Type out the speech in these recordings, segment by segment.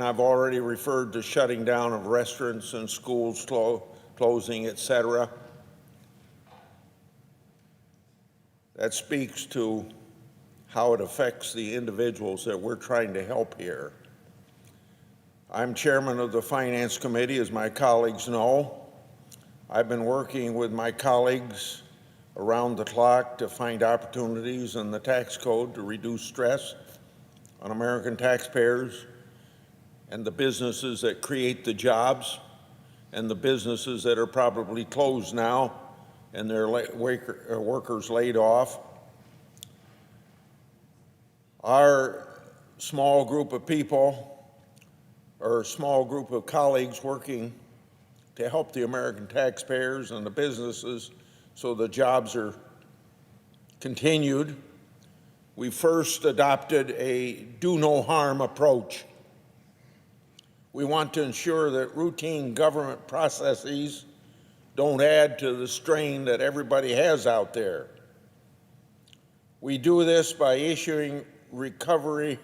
I've already referred to shutting down of restaurants and schools closing, etc. That speaks to how it affects the individuals that we're trying to help here. I'm chairman of the Finance Committee, as my colleagues know. I've been working with my colleagues around the clock to find opportunities in the tax code to reduce stress on American taxpayers and the businesses that create the jobs and the businesses that are probably closed now and their workers laid off. Our small group of people, or small group of colleagues working to help the American taxpayers and the businesses so the jobs are continued, we first adopted a do-no-harm approach. We want to ensure that routine government processes don't add to the strain that everybody has out there. We do this by issuing recovery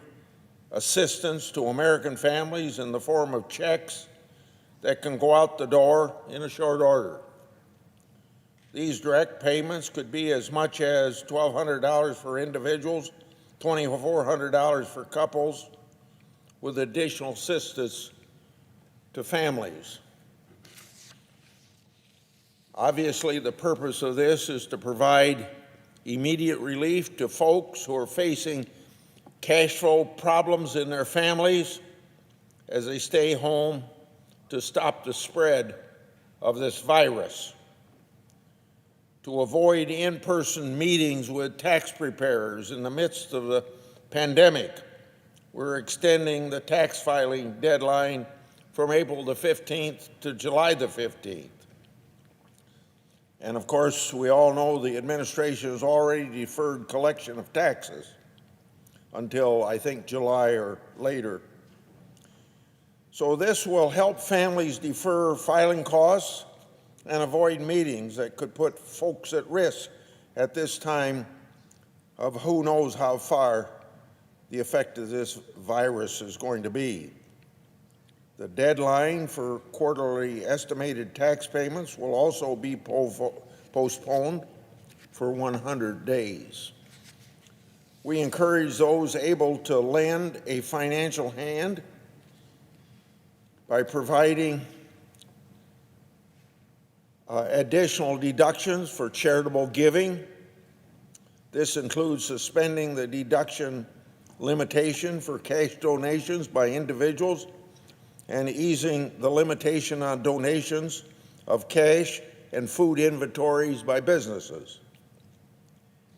assistance to American families in the form of checks that can go out the door in a short order. These direct payments could be as much as $1,200 for individuals, $2,400 for couples, with additional assistance to families. Obviously, the purpose of this is to provide immediate relief to folks who are facing cash flow problems in their families as they stay home to stop the spread of this virus. To avoid in-person meetings with tax preparers in the midst of the pandemic, we're extending the tax filing deadline from April the 15th to July the 15th. And of course, we all know the administration has already deferred collection of taxes until, I think, July or later. So this will help families defer filing costs and avoid meetings that could put folks at risk at this time of who knows how far the effect of this virus is going to be. The deadline for quarterly estimated tax payments will also be postponed for 100 days. We encourage those able to lend a financial hand by providing additional deductions for charitable giving. This includes suspending the deduction limitation for cash donations by individuals and easing the limitation on donations of cash and food inventories by businesses.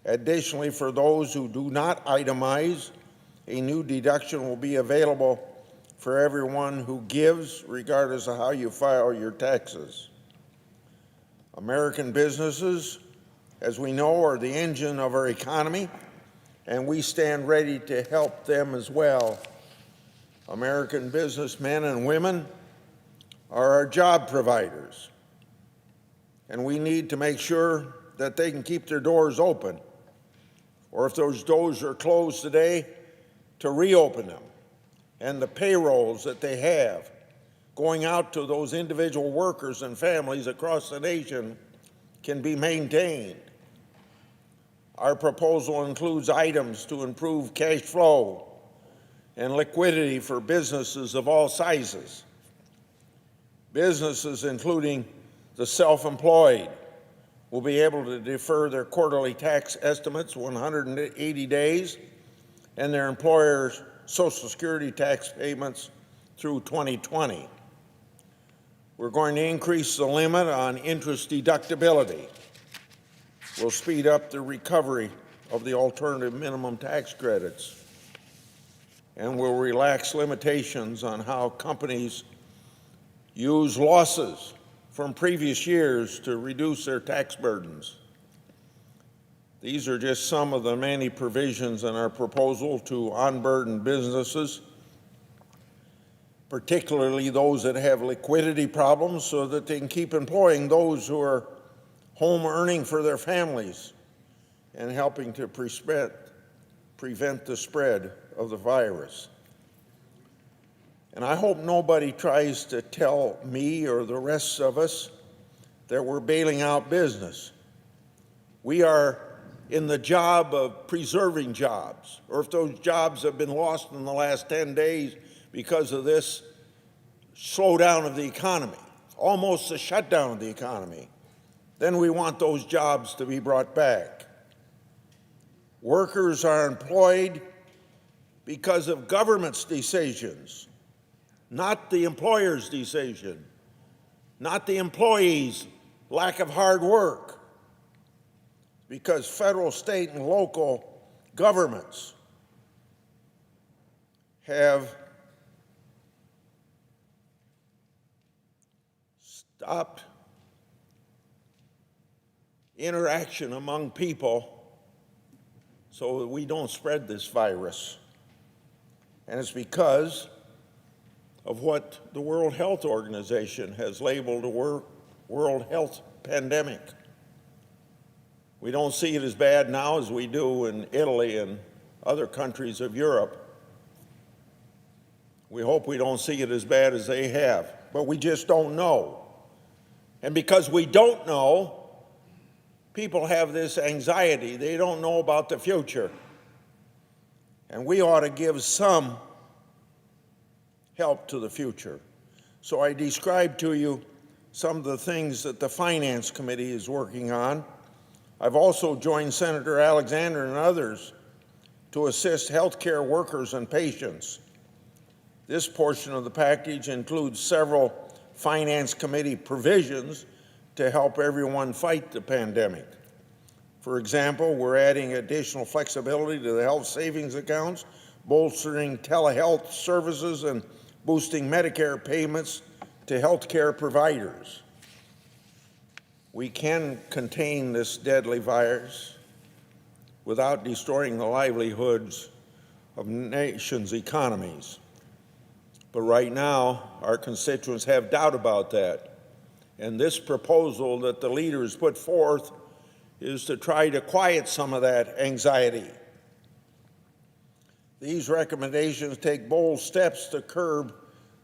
Additionally, for those who do not itemize, a new deduction will be available for everyone who gives, regardless of how you file your taxes. American businesses, as we know, are the engine of our economy, and we stand ready to help them as well. American businessmen and women are our job providers, and we need to make sure that they can keep their doors open, or if those doors are closed today, to reopen them, and the payrolls that they have going out to those individual workers and families across the nation can be maintained. Our proposal includes items to improve cash flow and liquidity for businesses of all sizes. Businesses, including the self-employed, will be able to defer their quarterly tax estimates 180 days and their employer's Social Security tax payments through 2020. We're going to increase the limit on interest deductibility. We'll speed up the recovery of the alternative minimum tax credits, and we'll relax limitations on how companies use losses from previous years to reduce their tax burdens. These are just some of the many provisions in our proposal to unburden businesses, particularly those that have liquidity problems, so that they can keep employing those who are home earning for their families and helping to prevent the spread of the virus. And I hope nobody tries to tell me or the rest of us that we're bailing out business. We are in the job of preserving jobs, or if those jobs have been lost in the last 10 days because of this slowdown of the economy, almost a shutdown of the economy, then we want those jobs to be brought back. Workers are employed because of government's decisions, not the employer's decision, not the employee's lack of hard work, because federal, state, and local governments have stopped interaction among people so that we don't spread this virus. And it's because of what the World Health Organization has labeled a world health pandemic. We don't see it as bad now as we do in Italy and other countries of Europe. We hope we don't see it as bad as they have, but we just don't know. And because we don't know, people have this anxiety. They don't know about the future. And we ought to give some help to the future. So I described to you some of the things that the Finance Committee is working on. I've also joined Senator Alexander and others to assist healthcare workers and patients. This portion of the package includes several Finance Committee provisions to help everyone fight the pandemic. For example, we're adding additional flexibility to the health savings accounts, bolstering telehealth services, and boosting Medicare payments to healthcare providers. We can contain this deadly virus without destroying the livelihoods of nations' economies. But right now, our constituents have doubt about that. And this proposal that the leaders put forth is to try to quiet some of that anxiety. These recommendations take bold steps to curb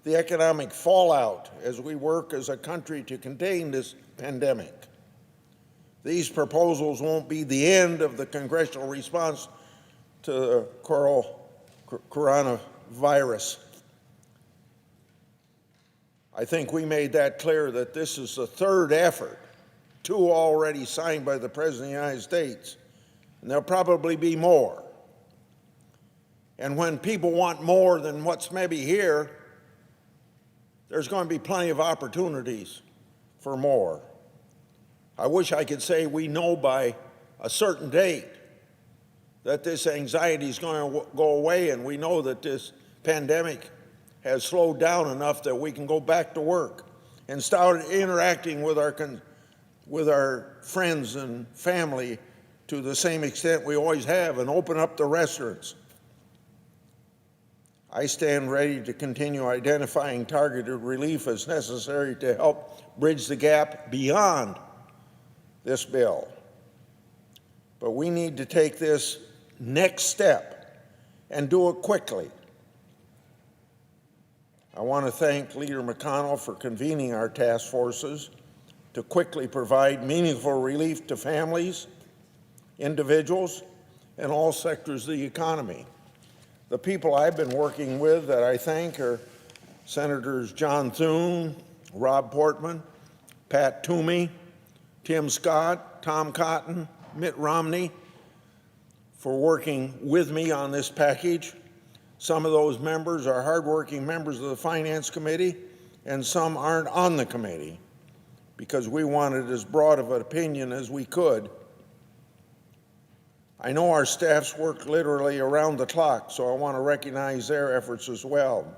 the economic fallout as we work as a country to contain this pandemic. These proposals won't be the end of the congressional response to the coronavirus. I think we made that clear that this is the third effort, 2 already signed by the President of the United States, and there'll probably be more. And when people want more than what's maybe here, there's going to be plenty of opportunities for more. I wish I could say we know by a certain date that this anxiety is going to go away, and we know that this pandemic has slowed down enough that we can go back to work and start interacting with our friends and family to the same extent we always have, and open up the restaurants. I stand ready to continue identifying targeted relief as necessary to help bridge the gap beyond this bill. But we need to take this next step and do it quickly. I want to thank Leader McConnell for convening our task forces to quickly provide meaningful relief to families, individuals, and all sectors of the economy. The people I've been working with that I thank are Senators John Thune, Rob Portman, Pat Toomey, Tim Scott, Tom Cotton, Mitt Romney, for working with me on this package. Some of those members are hardworking members of the Finance Committee, and some aren't on the committee, because we wanted as broad of an opinion as we could. I know our staffs work literally around the clock, so I want to recognize their efforts as well.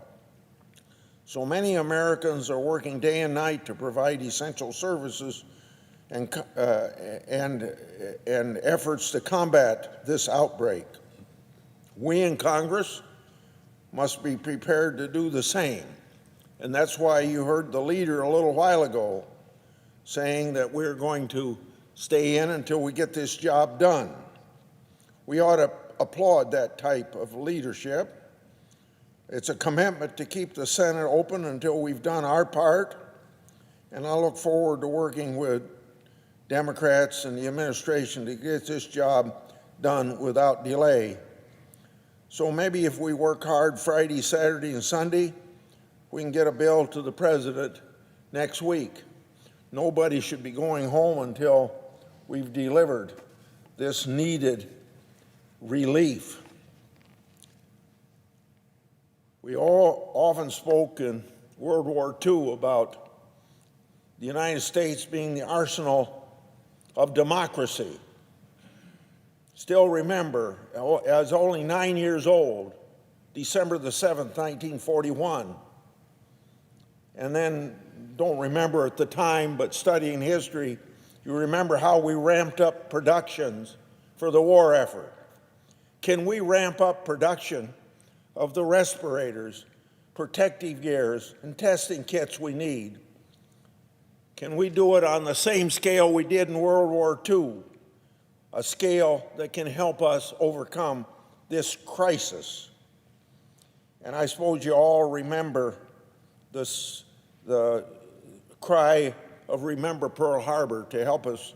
So many Americans are working day and night to provide essential services and efforts to combat this outbreak. We in Congress must be prepared to do the same. And that's why you heard the leader a little while ago saying that we're going to stay in until we get this job done. We ought to applaud that type of leadership. It's a commitment to keep the Senate open until we've done our part, and I look forward to working with Democrats and the administration to get this job done without delay. So maybe if we work hard Friday, Saturday, and Sunday, we can get a bill to the president next week. Nobody should be going home until we've delivered this needed relief. We all often spoke in World War II about the United States being the arsenal of democracy. Still remember, as only 9 years old, December the 7th, 1941, and then don't remember at the time, but studying history, you remember how we ramped up productions for the war effort. Can we ramp up production of the respirators, protective gears, and testing kits we need? Can we do it on the same scale we did in World War II, a scale that can help us overcome this crisis? And I suppose you all remember the cry of Remember Pearl Harbor to help us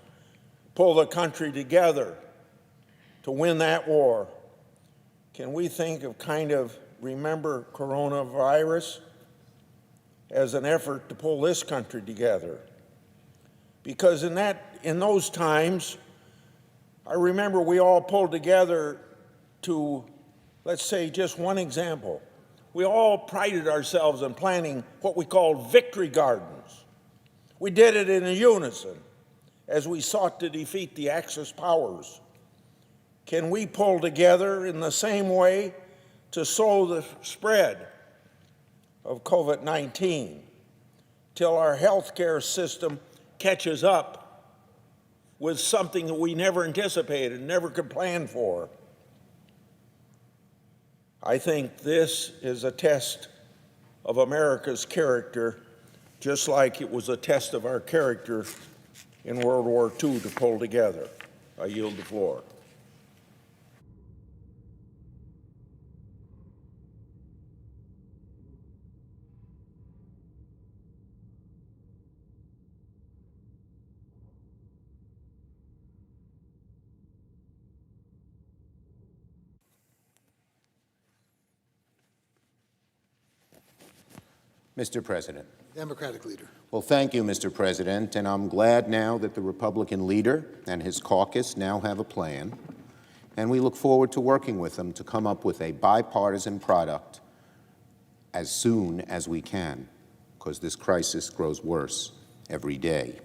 pull the country together to win that war. Can we think of kind of Remember Coronavirus as an effort to pull this country together? Because in those times, I remember we all pulled together to, let's say, just one example. We all prided ourselves in planning what we called victory gardens. We did it in unison as we sought to defeat the Axis powers. Can we pull together in the same way to slow the spread of COVID-19 till our healthcare system catches up with something that we never anticipated, never could plan for? I think this is a test of America's character, just like it was a test of our character in World War II to pull together. I yield the floor. Mr. President. Democratic leader. Well, thank you, Mr. President, and I'm glad now that the Republican leader and his caucus now have a plan, and we look forward to working with them to come up with a bipartisan product as soon as we can, because this crisis grows worse every day.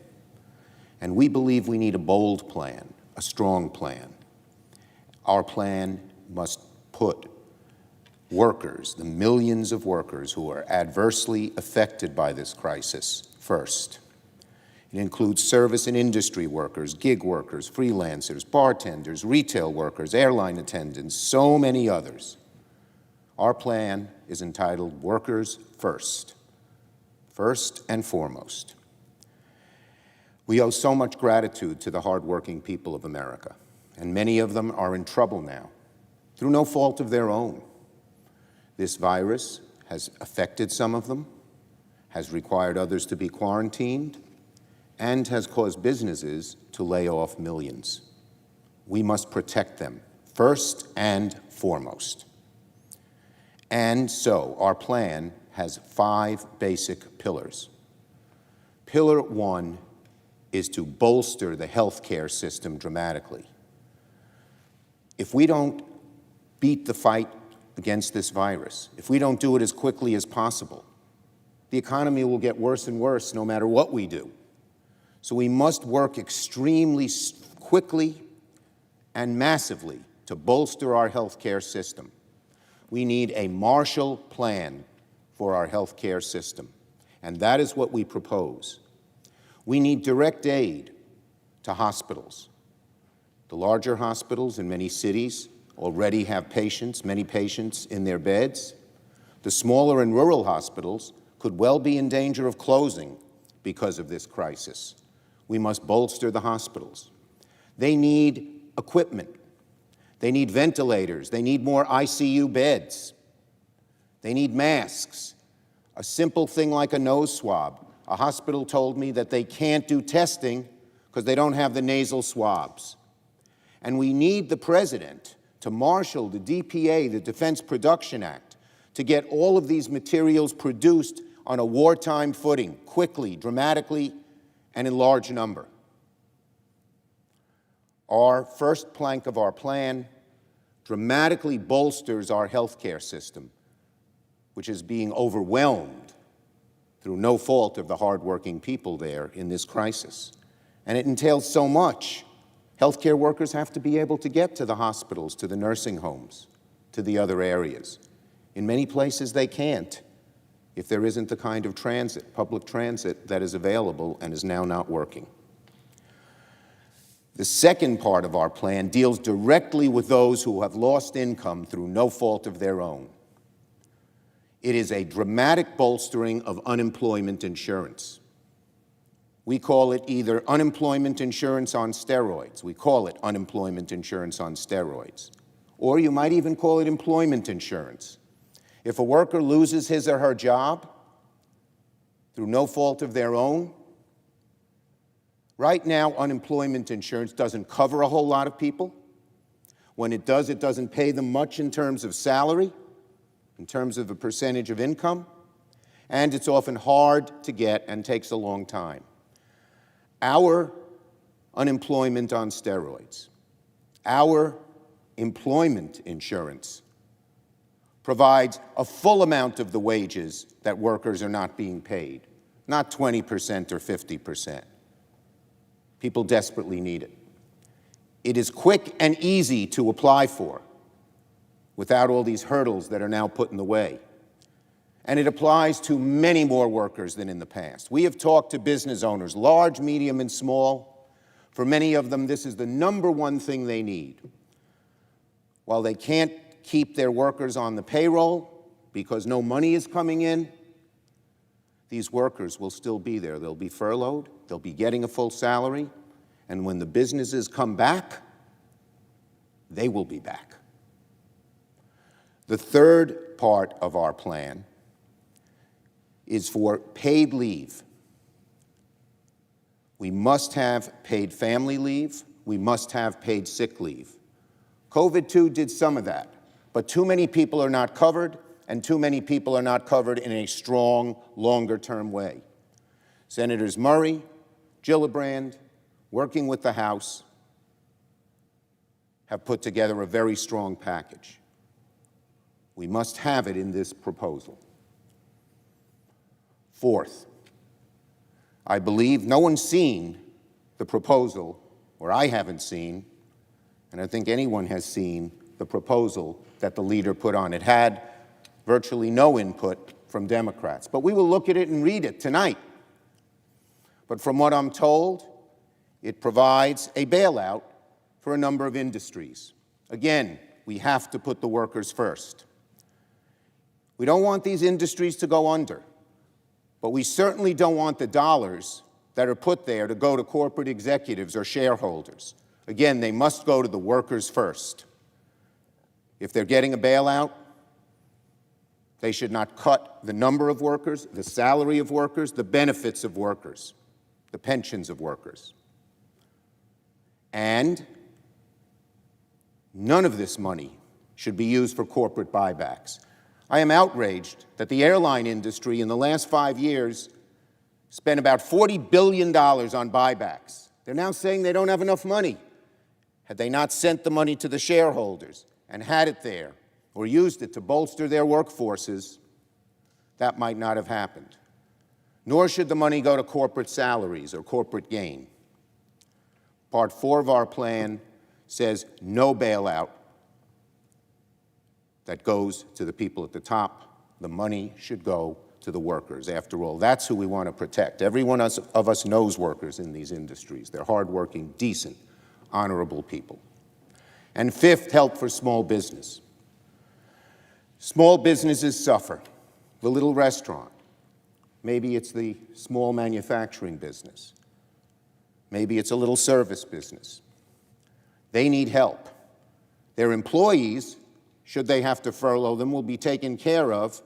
And we believe we need a bold plan, a strong plan. Our plan must put workers, the millions of workers who are adversely affected by this crisis, first. It includes service and industry workers, gig workers, freelancers, bartenders, retail workers, airline attendants, so many others. Our plan is entitled Workers First, first and foremost. We owe so much gratitude to the hardworking people of America, and many of them are in trouble now, through no fault of their own. This virus has affected some of them, has required others to be quarantined, and has caused businesses to lay off millions. We must protect them, first and foremost. And so our plan has 5 basic pillars. Pillar 1 is to bolster the healthcare system dramatically. If we don't beat the fight against this virus, if we don't do it as quickly as possible, the economy will get worse and worse no matter what we do. So we must work extremely quickly and massively to bolster our healthcare system. We need a Marshall Plan for our healthcare system, and that is what we propose. We need direct aid to hospitals. The larger hospitals in many cities already have many patients in their beds. The smaller and rural hospitals could well be in danger of closing because of this crisis. We must bolster the hospitals. They need equipment. They need ventilators. They need more ICU beds. They need masks. A simple thing like a nose swab. A hospital told me that they can't do testing because they don't have the nasal swabs. And we need the president to marshal the DPA, the Defense Production Act, to get all of these materials produced on a wartime footing, quickly, dramatically, and in large number. Our first plank of our plan dramatically bolsters our healthcare system, which is being overwhelmed through no fault of the hardworking people there in this crisis. And it entails so much. Healthcare workers have to be able to get to the hospitals, to the nursing homes, to the other areas. In many places they can't if there isn't the kind of transit, public transit, that is available and is now not working. The second part of our plan deals directly with those who have lost income through no fault of their own. It is a dramatic bolstering of unemployment insurance. We call it either unemployment insurance on steroids. We call it unemployment insurance on steroids. Or you might even call it employment insurance. If a worker loses his or her job through no fault of their own, right now unemployment insurance doesn't cover a whole lot of people. When it does, it doesn't pay them much in terms of salary, in terms of a percentage of income, and it's often hard to get and takes a long time. Our unemployment on steroids, our employment insurance, provides a full amount of the wages that workers are not being paid, not 20% or 50%. People desperately need it. It is quick and easy to apply for without all these hurdles that are now put in the way. And it applies to many more workers than in the past. We have talked to business owners, large, medium, and small. For many of them, this is the number one thing they need. While they can't keep their workers on the payroll because no money is coming in, these workers will still be there. They'll be furloughed, they'll be getting a full salary, and when the businesses come back, they will be back. The third part of our plan is for paid leave. We must have paid family leave. We must have paid sick leave. COVID, too, did some of that, but too many people are not covered, and too many people are not covered in a strong, longer-term way. Senators Murray, Gillibrand, working with the House, have put together a very strong package. We must have it in this proposal. Fourth, I believe no one's seen the proposal, or I haven't seen, and I think anyone has seen the proposal that the leader put on. It had virtually no input from Democrats, but we will look at it and read it tonight. But from what I'm told, it provides a bailout for a number of industries. Again, we have to put the workers first. We don't want these industries to go under, but we certainly don't want the dollars that are put there to go to corporate executives or shareholders. Again, they must go to the workers first. If they're getting a bailout, they should not cut the number of workers, the salary of workers, the benefits of workers, the pensions of workers. And none of this money should be used for corporate buybacks. I am outraged that the airline industry in the last 5 years spent about $40 billion on buybacks. They're now saying they don't have enough money. Had they not sent the money to the shareholders and had it there or used it to bolster their workforces, that might not have happened. Nor should the money go to corporate salaries or corporate gain. Part 4 of our plan says no bailout that goes to the people at the top. The money should go to the workers. After all, that's who we want to protect. Every one of us knows workers in these industries. They're hardworking, decent, honorable people. And fifth, help for small business. Small businesses suffer. The little restaurant. Maybe it's the small manufacturing business. Maybe it's a little service business. They need help. Their employees, should they have to furlough them, will be taken care of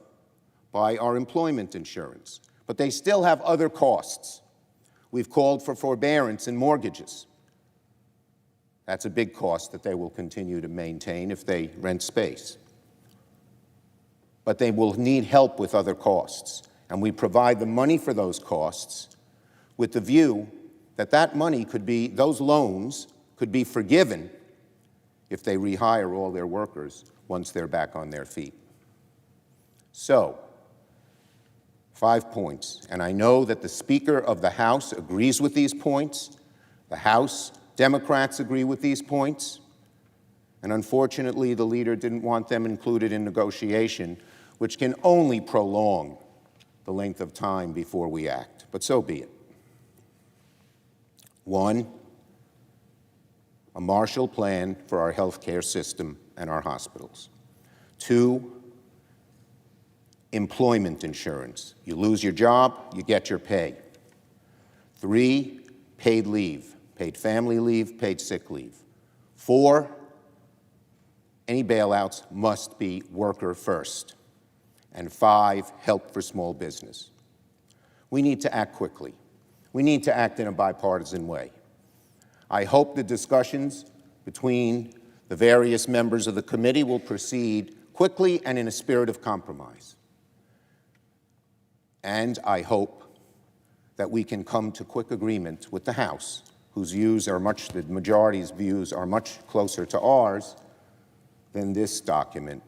by our employment insurance, but they still have other costs. We've called for forbearance in mortgages. That's a big cost that they will continue to maintain if they rent space. But they will need help with other costs, and we provide the money for those costs with the view that that money could be, those loans could be forgiven if they rehire all their workers once they're back on their feet. So, 5 points, and I know that the Speaker of the House agrees with these points. The House Democrats agree with these points, and unfortunately, the leader didn't want them included in negotiation, which can only prolong the length of time before we act, but so be it. 1, a Marshall Plan for our healthcare system and our hospitals. 2, employment insurance. You lose your job, you get your pay. 3, paid leave, paid family leave, paid sick leave. 4, any bailouts must be worker first. And 5, help for small business. We need to act quickly. We need to act in a bipartisan way. I hope the discussions between the various members of the committee will proceed quickly and in a spirit of compromise. And I hope that we can come to quick agreement with the House, whose views are the majority's views are much closer to ours than this document,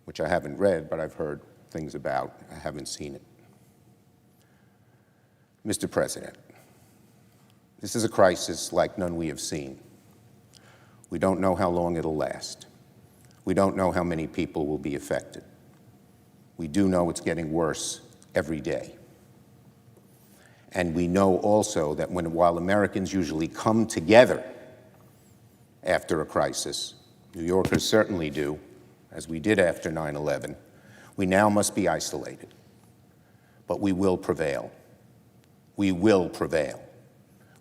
which I haven't read, but I've heard things about. I haven't seen it. Mr. President, this is a crisis like none we have seen. We don't know how long it'll last. We don't know how many people will be affected. We do know it's getting worse every day. And we know also that while Americans usually come together after a crisis, New Yorkers certainly do, as we did after 9/11, we now must be isolated. But we will prevail. We will prevail.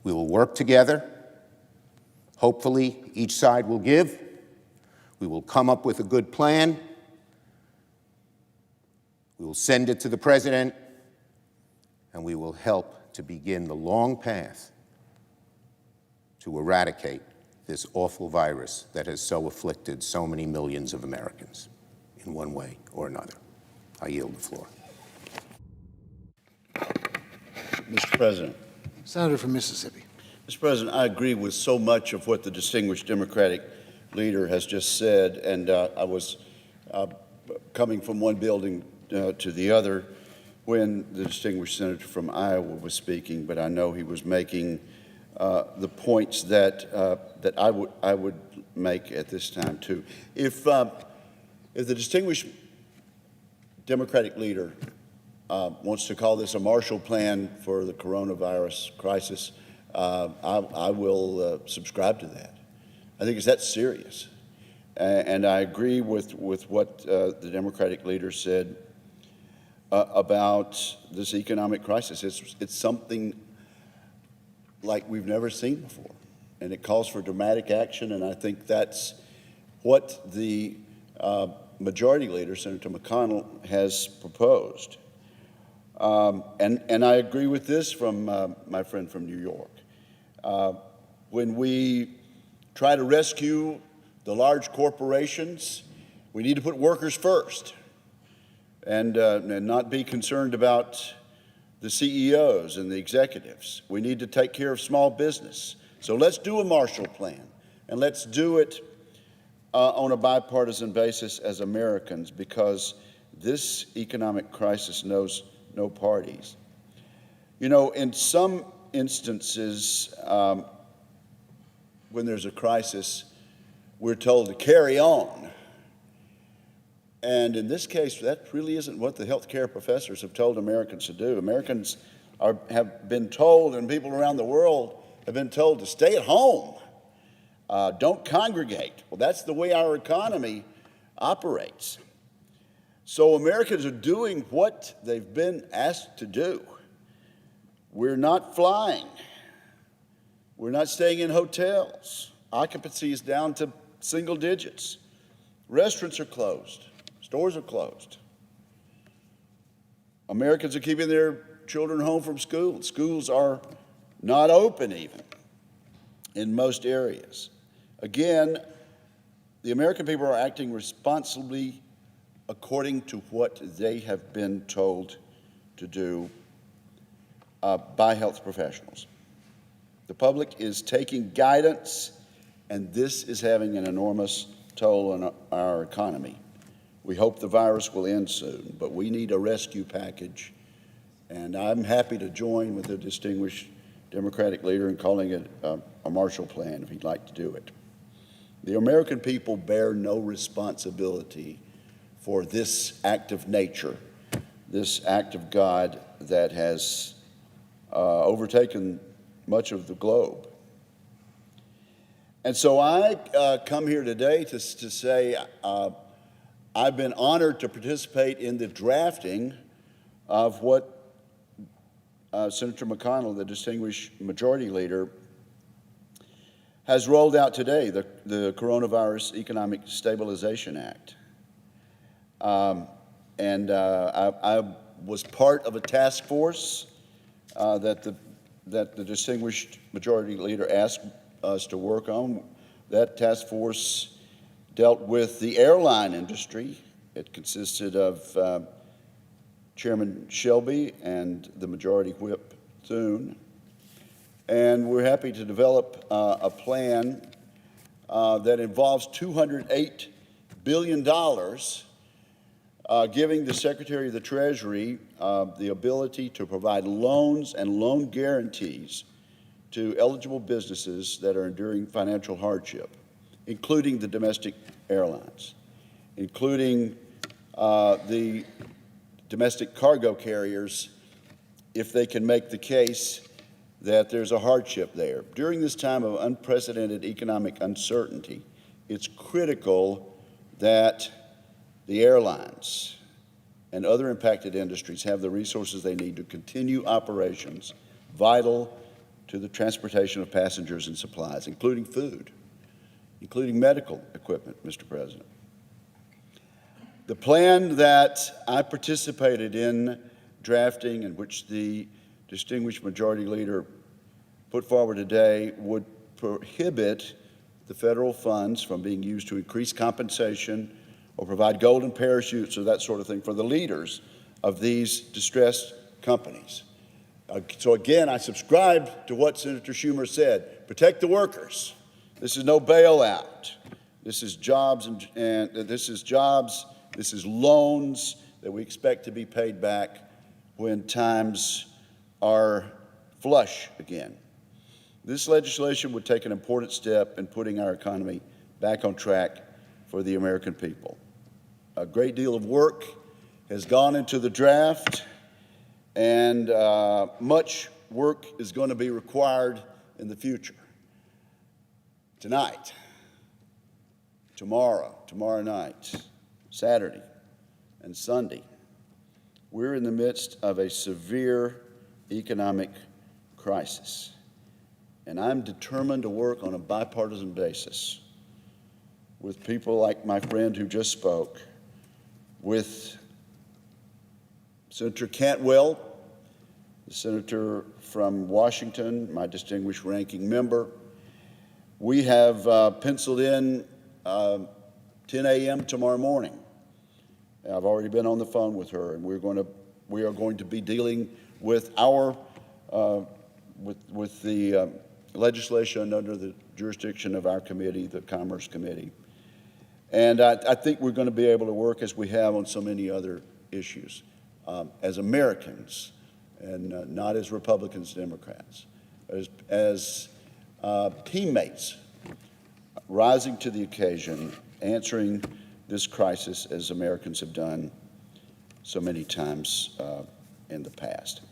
We will work together. Hopefully, each side will give. We will come up with a good plan. We will send it to the President, and we will help to begin the long path to eradicate this awful virus that has so afflicted so many millions of Americans in one way or another. I yield the floor. Mr. President. Senator from Mississippi. Mr. President, I agree with so much of what the distinguished Democratic leader has just said, and I was coming from one building to the other when the distinguished senator from Iowa was speaking, but I know he was making the points that I would make at this time too. If the distinguished Democratic leader wants to call this a Marshall Plan for the coronavirus crisis, I will subscribe to that. I think it's that serious. And I agree with what the Democratic leader said about this economic crisis. It's something like we've never seen before, and it calls for dramatic action, and I think that's what the majority leader, Senator McConnell, has proposed. And I agree with this from my friend from New York. When we try to rescue the large corporations, we need to put workers first and not be concerned about the CEOs and the executives. We need to take care of small business. So let's do a Marshall Plan, and let's do it on a bipartisan basis as Americans, because this economic crisis knows no parties. You know, in some instances, when there's a crisis, we're told to carry on. And in this case, that really isn't what the healthcare professors have told Americans to do. Americans have been told, and people around the world have been told, to stay at home. Don't congregate. Well, that's the way our economy operates. So Americans are doing what they've been asked to do. We're not flying. We're not staying in hotels. Occupancy is down to single digits. Restaurants are closed. Stores are closed. Americans are keeping their children home from school. Schools are not open even in most areas. Again, the American people are acting responsibly according to what they have been told to do by health professionals. The public is taking guidance, and this is having an enormous toll on our economy. We hope the virus will end soon, but we need a rescue package, and I'm happy to join with the distinguished Democratic leader in calling it a Marshall Plan if he'd like to do it. The American people bear no responsibility for this act of nature, this act of God that has overtaken much of the globe. And so I come here today to say I've been honored to participate in the drafting of what Senator McConnell, the distinguished majority leader, has rolled out today, the Coronavirus Economic Stabilization Act. I was part of a task force that the distinguished majority leader asked us to work on. That task force dealt with the airline industry. It consisted of Chairman Shelby and the Majority Whip Thune. And we're happy to develop a plan that involves $208 billion, giving the Secretary of the Treasury the ability to provide loans and loan guarantees to eligible businesses that are enduring financial hardship, including the domestic airlines, including the domestic cargo carriers, if they can make the case that there's a hardship there. During this time of unprecedented economic uncertainty, it's critical that the airlines and other impacted industries have the resources they need to continue operations vital to the transportation of passengers and supplies, including food, including medical equipment, Mr. President. The plan that I participated in drafting, and which the distinguished majority leader put forward today, would prohibit the federal funds from being used to increase compensation or provide golden parachutes or that sort of thing for the leaders of these distressed companies. So again, I subscribe to what Senator Schumer said: protect the workers. This is no bailout. This is jobs, and this is jobs. This is loans that we expect to be paid back when times are flush again. This legislation would take an important step in putting our economy back on track for the American people. A great deal of work has gone into the draft, and much work is going to be required in the future. Tonight, tomorrow night, Saturday, and Sunday, we're in the midst of a severe economic crisis. And I'm determined to work on a bipartisan basis with people like my friend who just spoke, with Senator Cantwell, the senator from Washington, my distinguished ranking member. We have penciled in 10 a.m. tomorrow morning. I've already been on the phone with her, and we are going to be dealing with our with the legislation under the jurisdiction of our committee, the Commerce Committee. And I think we're going to be able to work as we have on so many other issues, as Americans, and not as Republicans, Democrats, as teammates rising to the occasion, answering this crisis as Americans have done so many times in the past.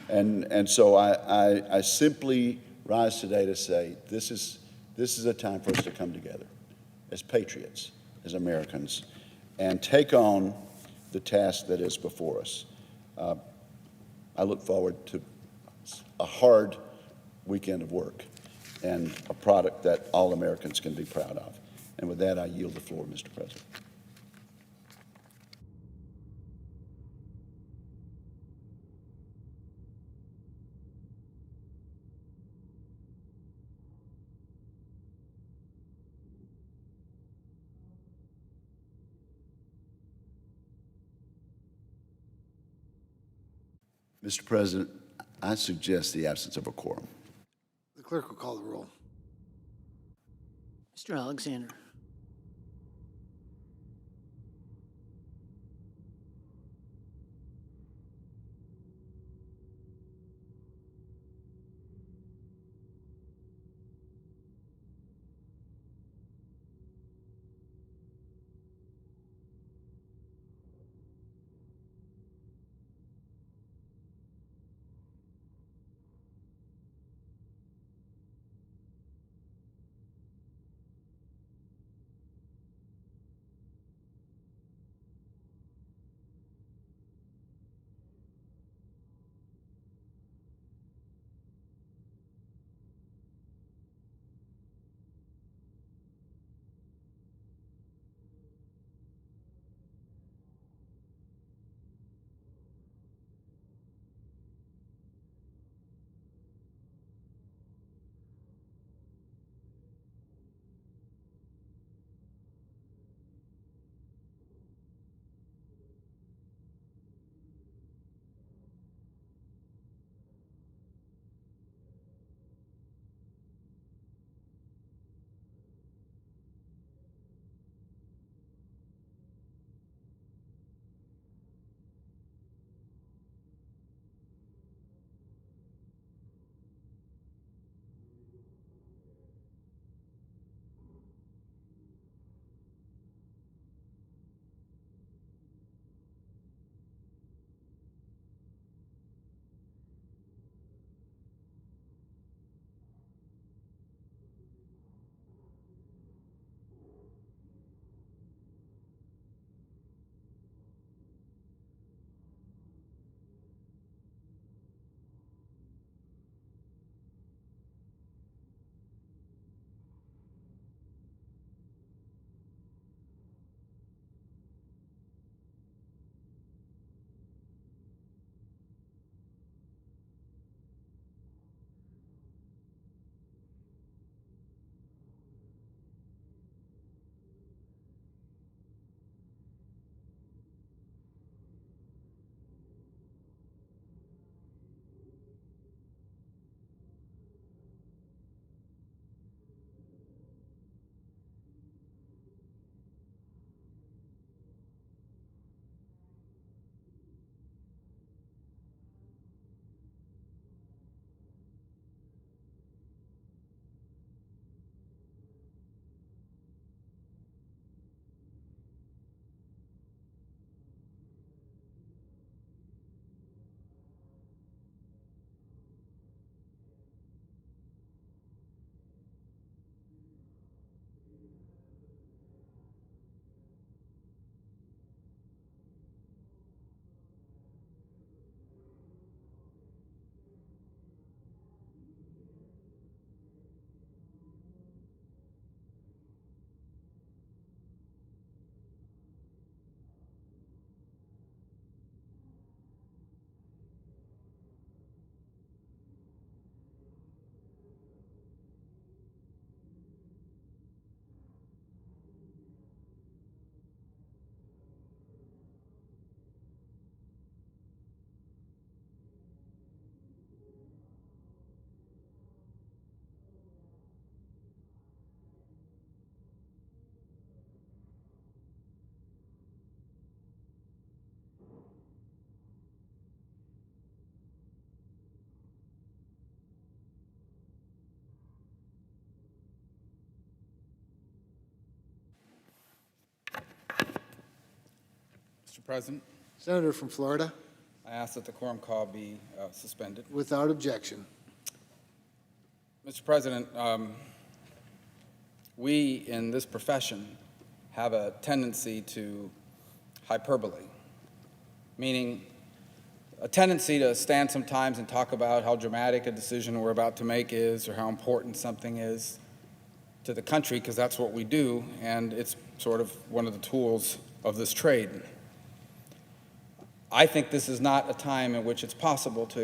And so I simply rise today to say this is a time for us to come together as patriots, as Americans, and take on the task that is before us. I look forward to a hard weekend of work and a product that all Americans can be proud of. And with that, I yield the floor, Mr. President. Mr. President, I suggest the absence of a quorum. The clerk will call the roll. Mr. Alexander. Mr. President, Senator from Florida, I ask that the quorum call be suspended. without objection. Mr. President, we in this profession have a tendency to hyperbole, meaning a tendency to stand sometimes and talk about how dramatic a decision we're about to make is or how important something is to the country, because that's what we do, and it's sort of one of the tools of this trade. I think this is not a time in which it's possible to